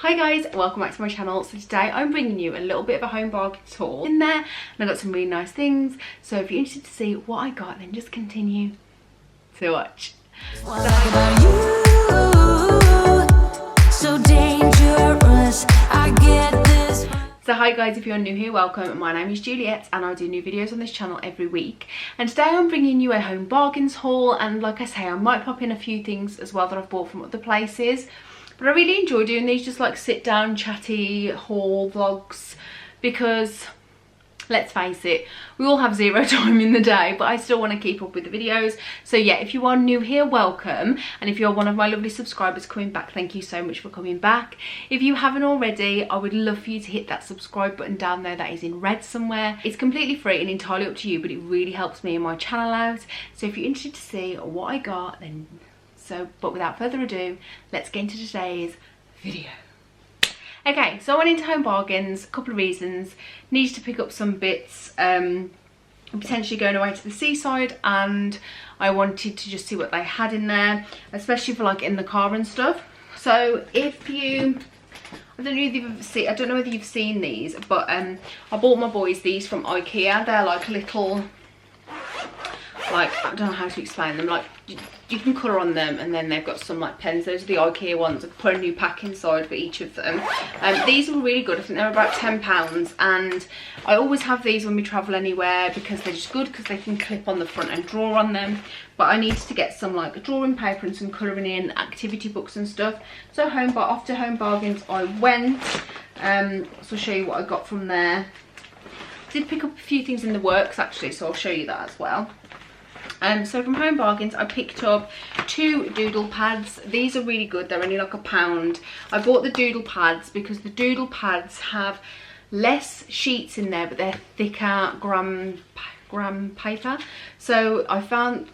Hi guys, welcome back to my channel. So today I'm bringing you a little bit of a home bargains haul in there, and I got some really nice things. So if you're interested to see what I got, then just continue to watch. So dangerous, I get this. So hi guys, if you're new here, welcome. My name is Juliette and I do new videos on this channel every week. And today I'm bringing you a home bargains haul, and like I say, I might pop in a few things as well that I've bought from other places. But I really enjoy doing these just like sit down chatty haul vlogs, because let's face it, we all have zero time in the day, but I still want to keep up with the videos. So yeah, if you are new here, welcome. And if you're one of my lovely subscribers coming back, thank you so much for coming back. If you haven't already, I would love for you to hit that subscribe button down there that is in red somewhere. It's completely free and entirely up to you, but it really helps me and my channel out. So if you're interested to see what I got, then but without further ado, let's get into today's video. Okay, so I went into Home Bargains, a couple of reasons. Needed to pick up some bits, I'm potentially going away to the seaside, and I wanted to just see what they had in there, especially for like in the car and stuff. So if you, I don't know whether you've seen these, but I bought my boys these from Ikea. They're like little, like, I don't know how to explain them, like you can colour on them, and then they've got some like pens. Those are the Ikea ones. I've put a new pack inside for each of them. These were really good. I think they're about £10, and I always have these when we travel anywhere because they're just good because they can clip on the front and draw on them. But I needed to get some like drawing paper and some colouring in activity books and stuff. So off to Home Bargains I went. So I'll show you what I got from there. I did pick up a few things in the works actually, so I'll show you that as well. So from Home Bargains I picked up 2 Doodle Pads. These are really good. They're only like £1. I bought the Doodle Pads because the Doodle Pads have less sheets in there, but they're thicker gram paper. So I find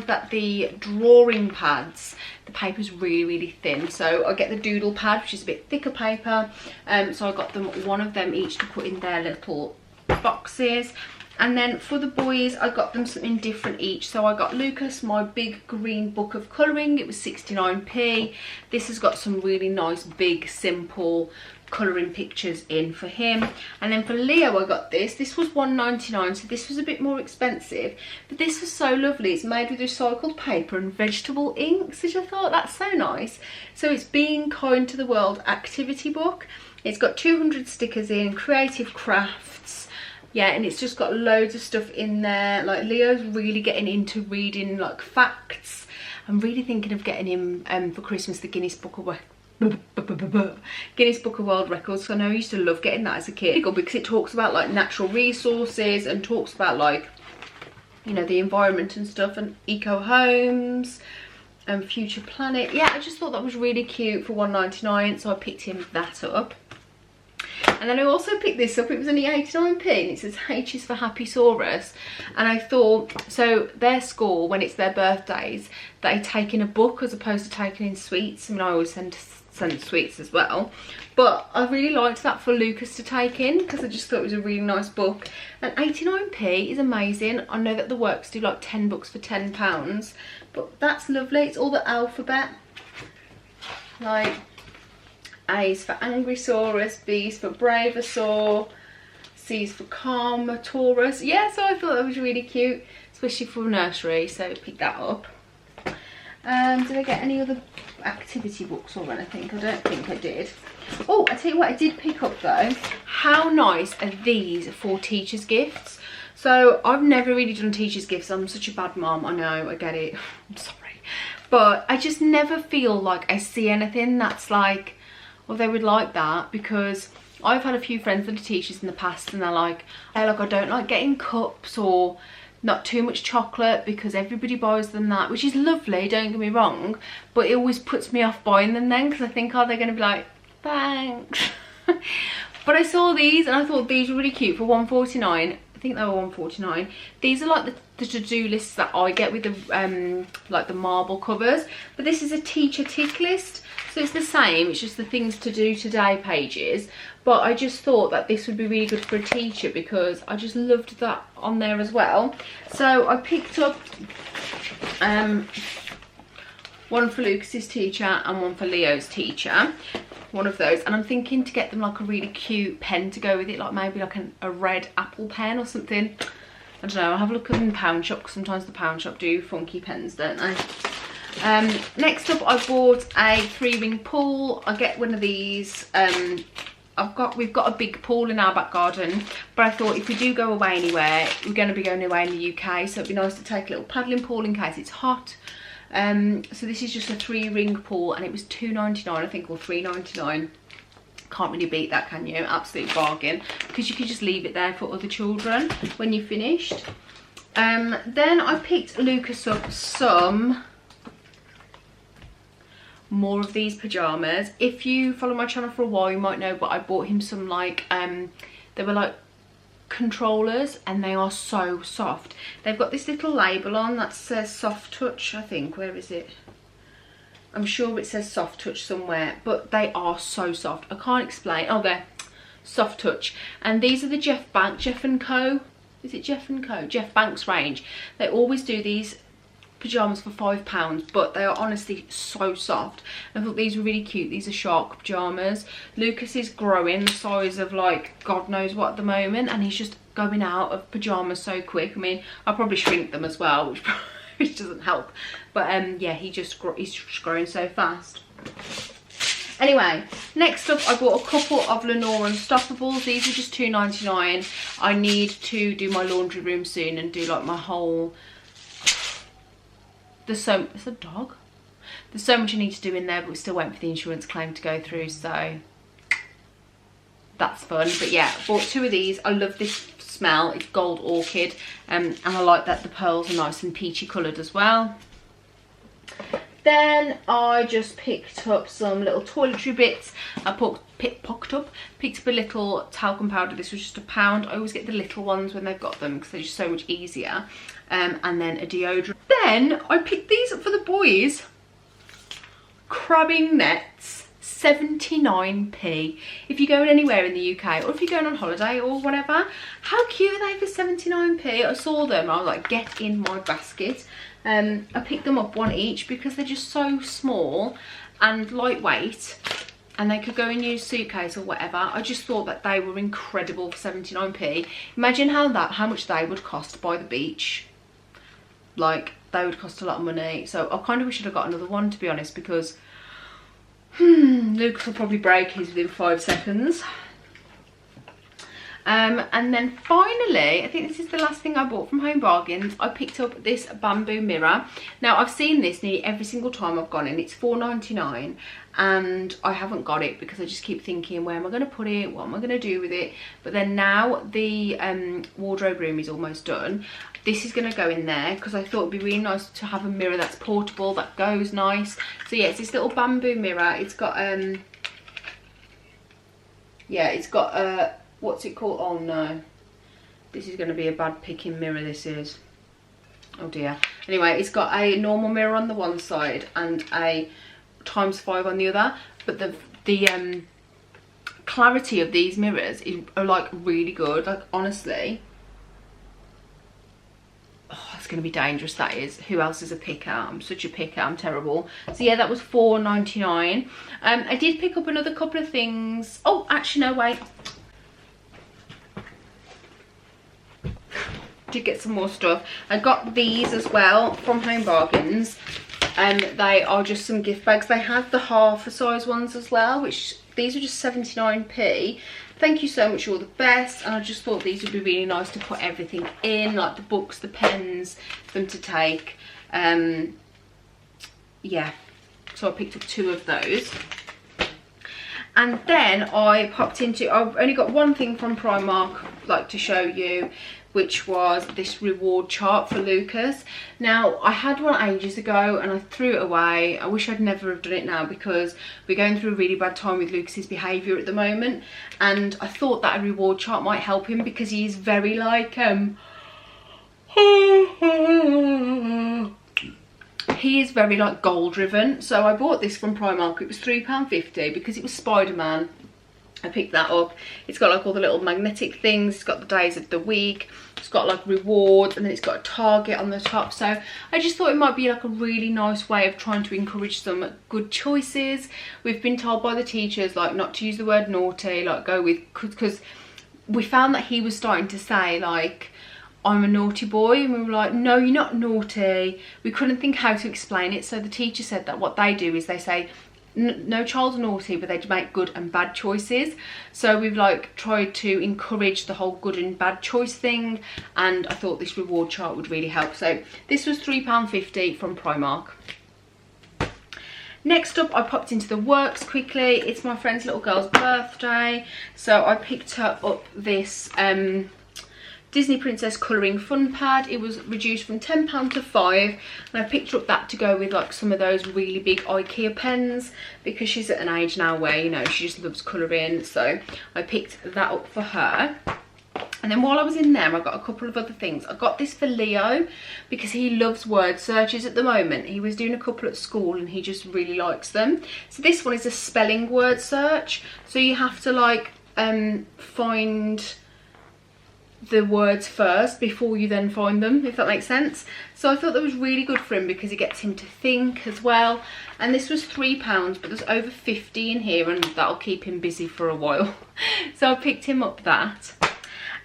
that the drawing pads, the paper's really thin, so I get the Doodle Pad, which is a bit thicker paper. So I got them one of them each to put in their little boxes. And then for the boys I got them something different each. So I got Lucas my big green book of colouring. It was 69p. This has got some really nice big simple colouring pictures in for him. And then for Leo I got this. This was £1.99, so this was a bit more expensive, but this was so lovely. It's made with recycled paper and vegetable inks, which I thought that's so nice. So it's Being Kind to the World activity book. It's got 200 stickers in, creative crafts. Yeah, and it's just got loads of stuff in there. Like Leo's really getting into reading like facts. I'm really thinking of getting him for Christmas the Guinness Book of World Records. I know he used to love getting that as a kid, because it talks about like natural resources and talks about like, you know, the environment and stuff, and eco homes and Future Planet. Yeah, I just thought that was really cute for £1.99, so I picked him that up. And then I also picked this up. It was only 89p, and it says H is for Happy Saurus. And I thought, so their school, when it's their birthdays, they take in a book as opposed to taking in sweets. I mean, I always send sweets as well, but I really liked that for Lucas to take in because I just thought it was a really nice book. And 89p is amazing. I know that the works do like 10 books for £10, but that's lovely. It's all the alphabet, like A is for Angrysaurus, B is for Bravosaur, C is for Calmasaurus. Yeah, so I thought that was really cute, especially for nursery, so pick that up. Did I get any other activity books or anything? I don't think I did. Oh, I tell you what I did pick up though. How nice are these for teachers' gifts? So I've never really done teachers' gifts. I'm such a bad mom. I know, I get it. I'm sorry. But I just never feel like I see anything that's like, well, they would like that, because I've had a few friends that are teachers in the past, and they're like, I don't like getting cups or not too much chocolate because everybody buys them that, which is lovely, don't get me wrong, but it always puts me off buying them then, because I think, oh, they're going to be like, thanks. But I saw these and I thought these were really cute for £1.49. I think they were £1.49. These are like the to-do lists that I get with the like the marble covers, but this is a teacher tick list. So it's the same, it's just the things to do today pages. But I just thought that this would be really good for a teacher because I just loved that on there as well. So I picked up one for Lucas's teacher and one for Leo's teacher. One of those, and I'm thinking to get them like a really cute pen to go with it, like maybe like a red apple pen or something. I don't know, I'll have a look at them in the pound shop, because sometimes the pound shop do funky pens, don't they? Next up, I bought a 3-ring pool. I get one of these. We've got a big pool in our back garden, but I thought if we do go away anywhere, we're going to be going away in the UK, so it'd be nice to take a little paddling pool in case it's hot. So this is just a 3-ring pool, and it was £2.99 I think, or £3.99. Can't really beat that, can you? Absolute bargain, because you could just leave it there for other children when you're finished. Then I picked Lucas up some more of these pajamas. If you follow my channel for a while, you might know, but I bought him some like they were like controllers, and they are so soft. They've got this little label on that says soft touch, I think. Where is it? I'm sure it says soft touch somewhere, but they are so soft. I can't explain. Oh, there, soft touch. And these are the Jeff and Co. Is it Jeff and Co? Jeff Banks range. They always do these pajamas for £5, but they are honestly so soft. I thought these were really cute. These are shark pajamas. Lucas is growing the size of like God knows what at the moment, and he's just going out of pajamas so quick. I mean, I'll probably shrink them as well, which doesn't help, but yeah, he's just growing so fast. Anyway, next up, I bought a couple of Lenore Unstoppables. These are just £2.99. I need to do my laundry room soon and do like my whole... it's a dog. There's so much I need to do in there, but we're still waiting for the insurance claim to go through, so that's fun. But yeah, bought 2 of these. I love this smell. It's gold orchid, and I like that the pearls are nice and peachy coloured as well. Then I just picked up some little toiletry bits. I picked up a little talcum powder. This was just £1. I always get the little ones when they've got them, because they're just so much easier. And then a deodorant. Then I picked these up for the boys. Crabbing nets, 79p. If you're going anywhere in the UK, or if you're going on holiday or whatever, how cute are they for 79p? I saw them, I was like, get in my basket. I picked them up 1 each because they're just so small and lightweight, and they could go in your suitcase or whatever. I just thought that they were incredible for 79p. Imagine how much they would cost by the beach. Like, they would cost a lot of money. So I kind of wish I'd have got another one, to be honest, because Lucas will probably break his within 5 seconds. And then finally, I think this is the last thing I bought from Home Bargains. I picked up this bamboo mirror. Now, I've seen this nearly every single time I've gone in. It's £4.99, and I haven't got it because I just keep thinking, where am I going to put it? What am I going to do with it? But then now the wardrobe room is almost done. This is going to go in there because I thought it'd be really nice to have a mirror that's portable, that goes nice. So yeah, it's this little bamboo mirror. It's got yeah, it's got what's it called? Oh no, this is going to be a bad picking mirror, this is. Oh dear. Anyway, it's got a normal mirror on the one side and a ×5 on the other, but the clarity of these mirrors are like really good. Like, honestly, oh, it's going to be dangerous, that is. Who else is a picker? I'm such a picker, I'm terrible. So yeah, that was £4.99. I did pick up another couple of things. Oh, actually no, wait, did get some more stuff. I got these as well from Home Bargains, and they are just some gift bags. They have the half a size ones as well, which these are just 79p. Thank you so much, you're the best. And I just thought these would be really nice to put everything in, like the books, the pens, for them to take. Yeah, so I picked up 2 of those. And then I popped into, I've only got one thing from Primark like to show you, which was this reward chart for Lucas. Now, I had one ages ago and I threw it away. I wish I'd never have done it now, because we're going through a really bad time with Lucas's behaviour at the moment, and I thought that a reward chart might help him, because he's very like he is very like goal driven. So I bought this from Primark. It was £3.50 because it was Spider-Man. I picked that up. It's got like all the little magnetic things. It's got the days of the week. It's got like rewards, and then it's got a target on the top. So I just thought it might be like a really nice way of trying to encourage some good choices. We've been told by the teachers like not to use the word naughty, like go with, because we found that he was starting to say like, I'm a naughty boy, and we were like, no, you're not naughty. We couldn't think how to explain it. So the teacher said that what they do is they say, no child's naughty, but they make good and bad choices. So we've like tried to encourage the whole good and bad choice thing, and I thought this reward chart would really help. So this was £3.50 from Primark. Next up, I popped into the works quickly. It's my friend's little girl's birthday, so I picked her up this Disney Princess colouring fun pad. It was reduced from £10 to £5, and I picked up that to go with like some of those really big Ikea pens, because she's at an age now where, you know, she just loves colouring. So I picked that up for her. And then while I was in there, I got a couple of other things. I got this for Leo because he loves word searches at the moment. He was doing a couple at school and he just really likes them. So this one is a spelling word search. So you have to like find the words first before you then find them, if that makes sense. So I thought that was really good for him because it gets him to think as well. And this was £3, but there's over 50 in here, and that'll keep him busy for a while. So I picked him up that.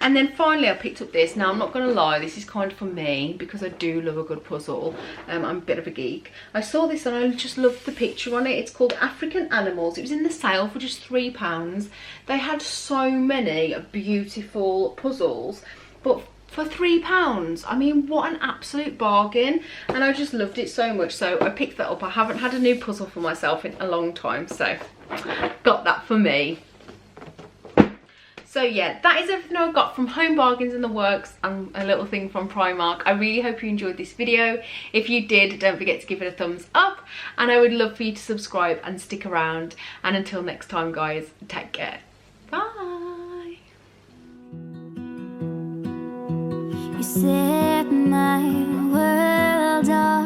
And then finally I picked up this. Now I'm not going to lie, this is kind of for me because I do love a good puzzle. I'm a bit of a geek. I saw this and I just loved the picture on it. It's called African Animals. It was in the sale for just £3. They had so many beautiful puzzles, but for £3, I mean, what an absolute bargain. And I just loved it so much, so I picked that up. I haven't had a new puzzle for myself in a long time, so got that for me. So yeah, that is everything I got from Home Bargains in the Works and a little thing from Primark. I really hope you enjoyed this video. If you did, don't forget to give it a thumbs up, and I would love for you to subscribe and stick around. And until next time guys, take care. Bye. You set my world on